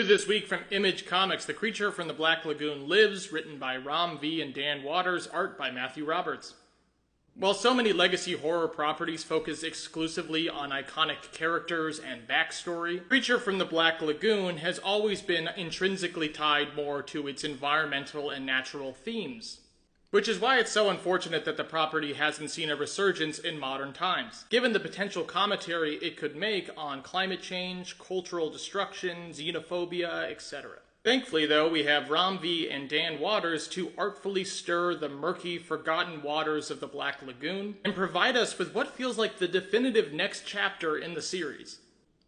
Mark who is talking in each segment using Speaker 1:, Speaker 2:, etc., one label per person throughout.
Speaker 1: This week from Image Comics, The Creature from the Black Lagoon Lives, written by Ram V and Dan Waters, art by Matthew Roberts. While so many legacy horror properties focus exclusively on iconic characters and backstory, Creature from the Black Lagoon has always been intrinsically tied more to its environmental and natural themes. Which is why it's so unfortunate that the property hasn't seen a resurgence in modern times, given the potential commentary it could make on climate change, cultural destruction, xenophobia, etc. Thankfully, though, we have Ram V and Dan Waters to artfully stir the murky, forgotten waters of the Black Lagoon and provide us with what feels like the definitive next chapter in the series.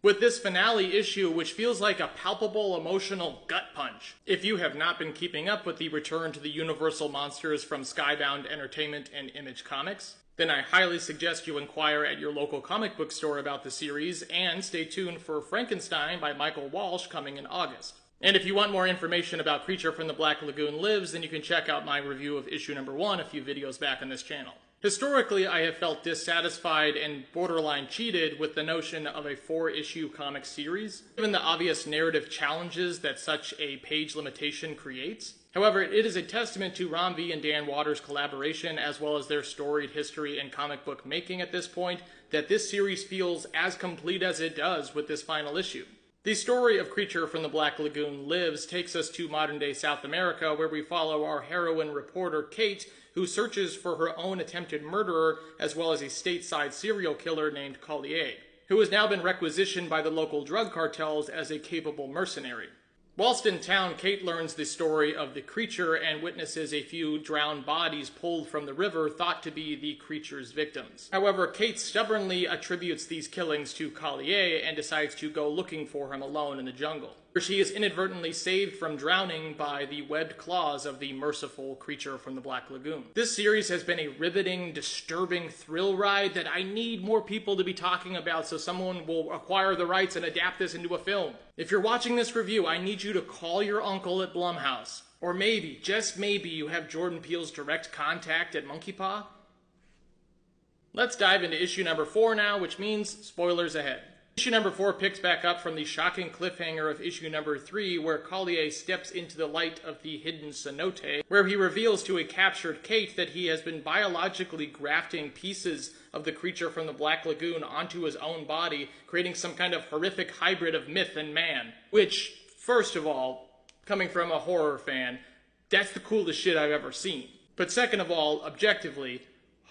Speaker 1: With this finale issue, which feels like a palpable emotional gut punch. If you have not been keeping up with the return to the Universal monsters from Skybound Entertainment and Image Comics, then I highly suggest you inquire at your local comic book store about the series, and stay tuned for Frankenstein by Michael Walsh coming in August. And if you want more information about Creature from the Black Lagoon Lives, then you can check out my review of issue number 1 a few videos back on this channel. Historically, I have felt dissatisfied and borderline cheated with the notion of a 4-issue comic series, given the obvious narrative challenges that such a page limitation creates. However, it is a testament to Ram V and Dan Waters' collaboration, as well as their storied history in comic book making at this point, that this series feels as complete as it does with this final issue. The story of Creature from the Black Lagoon Lives takes us to modern-day South America, where we follow our heroine reporter Kate, who searches for her own attempted murderer, as well as a stateside serial killer named Collier, who has now been requisitioned by the local drug cartels as a capable mercenary. Whilst in town, Kate learns the story of the creature and witnesses a few drowned bodies pulled from the river thought to be the creature's victims. However, Kate stubbornly attributes these killings to Collier and decides to go looking for him alone in the jungle, where she is inadvertently saved from drowning by the webbed claws of the merciful Creature from the Black Lagoon. This series has been a riveting, disturbing thrill ride that I need more people to be talking about so someone will acquire the rights and adapt this into a film. If you're watching this review, I need you to call your uncle at Blumhouse. Or maybe, just maybe, you have Jordan Peele's direct contact at Monkey Paw. Let's dive into issue number 4 now, which means spoilers ahead. Issue number 4 picks back up from the shocking cliffhanger of issue number 3, where Collier steps into the light of the hidden cenote, where he reveals to a captured Kate that he has been biologically grafting pieces of the Creature from the Black Lagoon onto his own body, creating some kind of horrific hybrid of myth and man. Which, first of all, coming from a horror fan, that's the coolest shit I've ever seen. But second of all, objectively,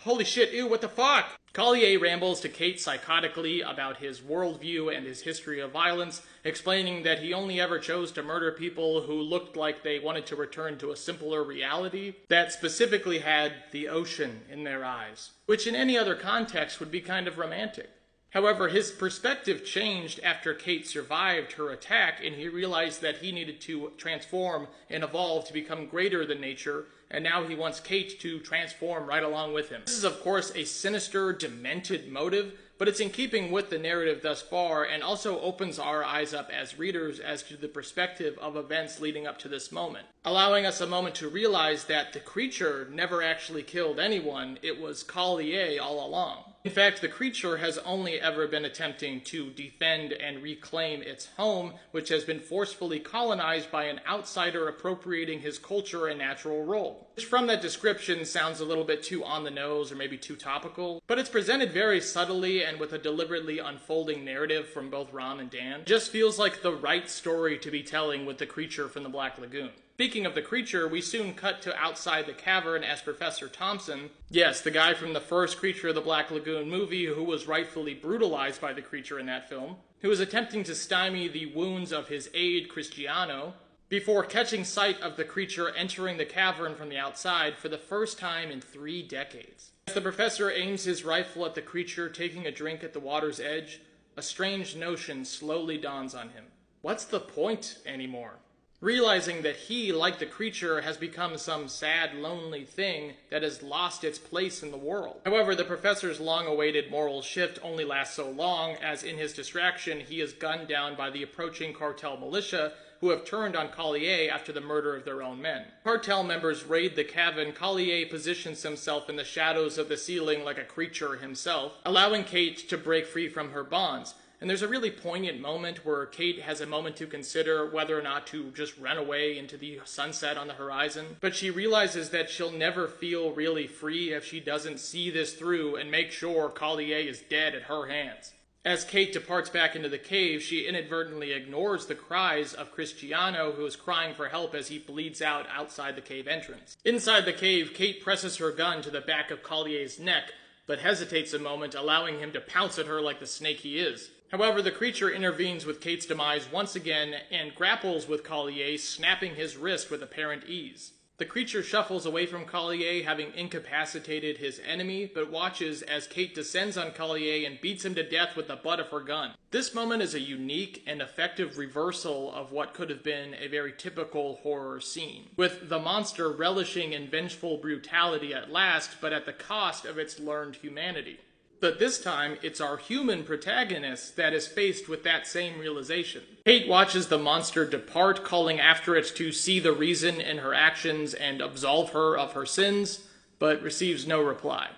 Speaker 1: holy shit, ew, what the fuck? Collier rambles to Kate psychotically about his worldview and his history of violence, explaining that he only ever chose to murder people who looked like they wanted to return to a simpler reality that specifically had the ocean in their eyes, which in any other context would be kind of romantic. However, his perspective changed after Kate survived her attack, and he realized that he needed to transform and evolve to become greater than nature, and now he wants Kate to transform right along with him. This is, of course, a sinister, demented motive, but it's in keeping with the narrative thus far, and also opens our eyes up as readers as to the perspective of events leading up to this moment, allowing us a moment to realize that the creature never actually killed anyone. It was Collier all along. In fact, the creature has only ever been attempting to defend and reclaim its home, which has been forcefully colonized by an outsider appropriating his culture and natural role. Which from that description sounds a little bit too on the nose or maybe too topical, but it's presented very subtly and with a deliberately unfolding narrative from both Ram and Dan. Just feels like the right story to be telling with the Creature from the Black Lagoon. Speaking of the creature, we soon cut to outside the cavern as Professor Thompson, yes, the guy from the first Creature of the Black Lagoon movie who was rightfully brutalized by the creature in that film, who was attempting to stymie the wounds of his aide, Cristiano, before catching sight of the creature entering the cavern from the outside for the first time in 3 decades. As the professor aims his rifle at the creature taking a drink at the water's edge, a strange notion slowly dawns on him. What's the point anymore? Realizing that he, like the creature, has become some sad, lonely thing that has lost its place in the world. However, the professor's long-awaited moral shift only lasts so long, as in his distraction he is gunned down by the approaching cartel militia, who have turned on Collier after the murder of their own men. Cartel members raid the cabin. Collier positions himself in the shadows of the ceiling like a creature himself, allowing Kate to break free from her bonds. And there's a really poignant moment where Kate has a moment to consider whether or not to just run away into the sunset on the horizon. But she realizes that she'll never feel really free if she doesn't see this through and make sure Collier is dead at her hands. As Kate departs back into the cave, she inadvertently ignores the cries of Cristiano, who is crying for help as he bleeds out outside the cave entrance. Inside the cave, Kate presses her gun to the back of Collier's neck, but hesitates a moment, allowing him to pounce at her like the snake he is. However, the creature intervenes with Kate's demise once again and grapples with Collier, snapping his wrist with apparent ease. The creature shuffles away from Collier, having incapacitated his enemy, but watches as Kate descends on Collier and beats him to death with the butt of her gun. This moment is a unique and effective reversal of what could have been a very typical horror scene, with the monster relishing in vengeful brutality at last, but at the cost of its learned humanity. But this time, it's our human protagonist that is faced with that same realization. Kate watches the monster depart, calling after it to see the reason in her actions and absolve her of her sins, but receives no reply.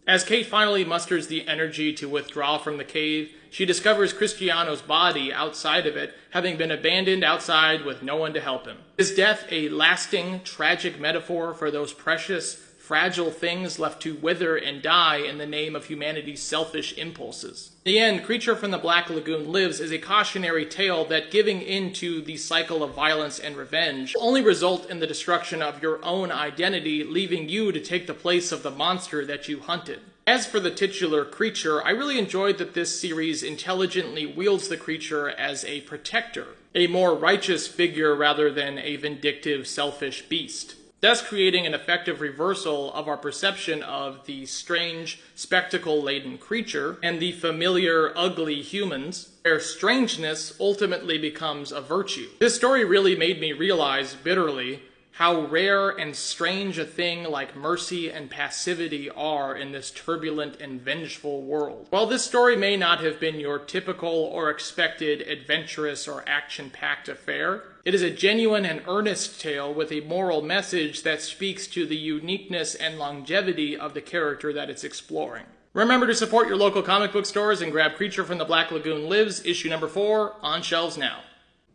Speaker 1: As Kate finally musters the energy to withdraw from the cave, she discovers Cristiano's body outside of it, having been abandoned outside with no one to help him. Is death a lasting, tragic metaphor for those precious, fragile things left to wither and die in the name of humanity's selfish impulses? In the end, Creature from the Black Lagoon Lives is a cautionary tale that giving in to the cycle of violence and revenge will only result in the destruction of your own identity, leaving you to take the place of the monster that you hunted. As for the titular creature, I really enjoyed that this series intelligently wields the creature as a protector, a more righteous figure rather than a vindictive, selfish beast, thus creating an effective reversal of our perception of the strange, spectacle-laden creature and the familiar, ugly humans, where strangeness ultimately becomes a virtue. This story really made me realize bitterly how rare and strange a thing like mercy and passivity are in this turbulent and vengeful world. While this story may not have been your typical or expected adventurous or action-packed affair, it is a genuine and earnest tale with a moral message that speaks to the uniqueness and longevity of the character that it's exploring. Remember to support your local comic book stores and grab Creature from the Black Lagoon Lives, issue number 4, on shelves now.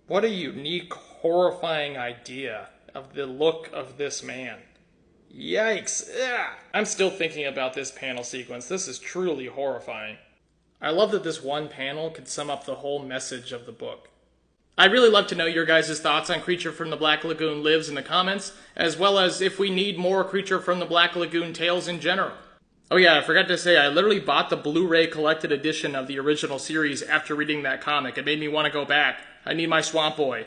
Speaker 1: What a unique, horrifying idea of the look of this man. Yikes. Ugh. I'm still thinking about this panel sequence. This is truly horrifying. I love that this one panel could sum up the whole message of the book. I'd really love to know your guys' thoughts on Creature from the Black Lagoon Lives in the comments, as well as if we need more Creature from the Black Lagoon tales in general. Oh yeah, I forgot to say, I literally bought the Blu-ray collected edition of the original series after reading that comic. It made me want to go back. I need my Swamp Boy.